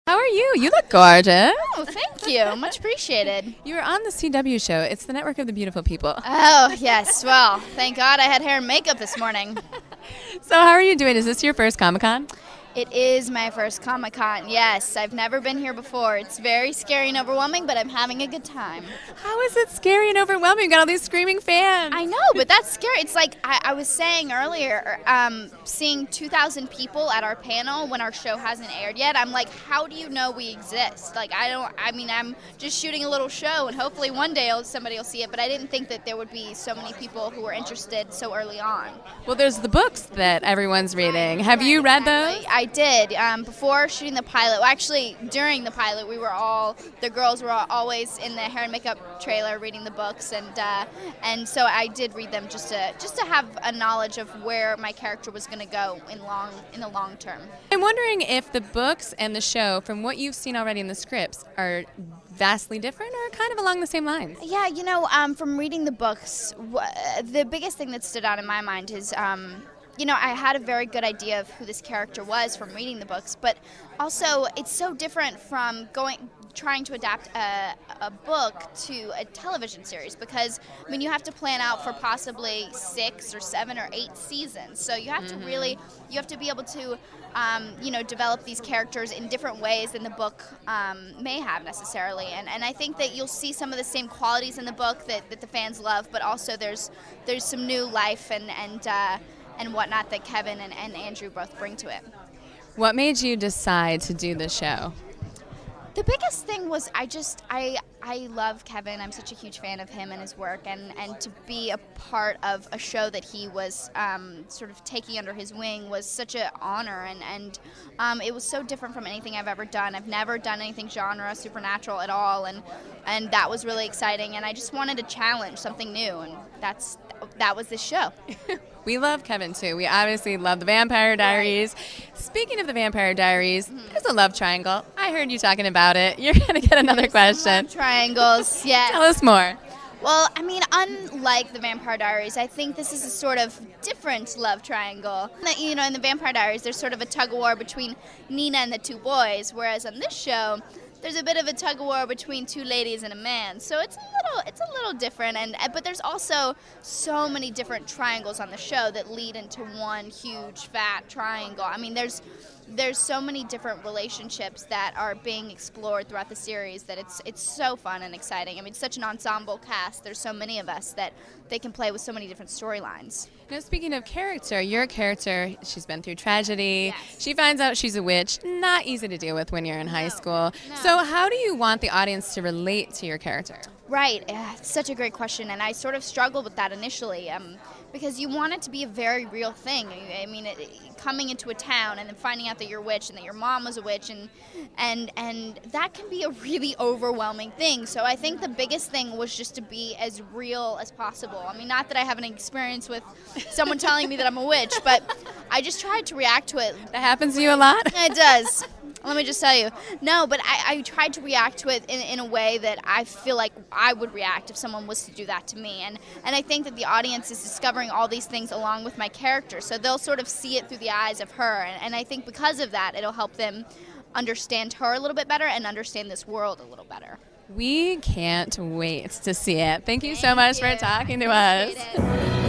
How are you? You look gorgeous. Oh, thank you. Much appreciated. You were on the CW show. It's the Network of the Beautiful People. Oh, yes. Well, thank God I had hair and makeup this morning. So how are you doing? Is this your first Comic-Con? It is my first Comic-Con, yes. I've never been here before. It's very scary and overwhelming, but I'm having a good time. How is it scary and overwhelming? You got all these screaming fans. I know, but that's scary. It's like I was saying earlier, seeing 2,000 people at our panel when our show hasn't aired yet, I'm like, how do you know we exist? Like, I'm just shooting a little show, and hopefully one day somebody will see it, but I didn't think that there would be so many people who were interested so early on. Well, there's the books that everyone's reading. Have you read those? I did. Before shooting the pilot, well, actually during the pilot, the girls were always in the hair and makeup trailer reading the books, and so I did read them just to have a knowledge of where my character was going to go in the long term. I'm wondering if the books and the show, from what you've seen already in the scripts, are vastly different or kind of along the same lines. Yeah, from reading the books, the biggest thing that stood out in my mind is I had a very good idea of who this character was from reading the books, but also it's so different from trying to adapt a book to a television series, because you have to plan out for possibly 6 or 7 or 8 seasons. So you have to you have to be able to develop these characters in different ways than the book may have necessarily. And I think that you'll see some of the same qualities in the book that the fans love, but also there's some new life and whatnot that Kevin and Andrew both bring to it. What made you decide to do the show? The biggest thing was I love Kevin. I'm such a huge fan of him and his work, and to be a part of a show that he was sort of taking under his wing was such an honor, and it was so different from anything I've ever done. I've never done anything genre, supernatural at all, and that was really exciting, and I just wanted to challenge something new, and that was this show. We love Kevin, too. We obviously love the Vampire Diaries. Right. Speaking of the Vampire Diaries, there's a love triangle. I heard you talking about it. You're going to get another question. Love triangles, yeah. Tell us more. Well, unlike the Vampire Diaries, I think this is a sort of different love triangle. In the Vampire Diaries, there's sort of a tug-of-war between Nina and the 2 boys, whereas on this show, there's a bit of a tug-of-war between 2 ladies and a man, so it's a little different. But there's also so many different triangles on the show that lead into one huge fat triangle. There's so many different relationships that are being explored throughout the series that it's so fun and exciting. It's such an ensemble cast. There's so many of us that they can play with so many different storylines. Now, speaking of character, your character, she's been through tragedy. Yes. She finds out she's a witch. Not easy to deal with when you're in high school. No. So how do you want the audience to relate to your character? Right. Such a great question, and I sort of struggled with that initially because you want it to be a very real thing. Coming into a town and then finding out that you're a witch and that your mom was a witch, and that can be a really overwhelming thing. So I think the biggest thing was just to be as real as possible. Not that I have any experience with someone telling me that I'm a witch, but I just tried to react to it. That happens to you a lot? It does. Let me just tell you. No, but I tried to react to it in a way that I feel like I would react if someone was to do that to me. And I think that the audience is discovering all these things along with my character. So they'll sort of see it through the eyes of her. And I think because of that, it'll help them understand her a little bit better and understand this world a little better. We can't wait to see it. Thank you so much for talking to us.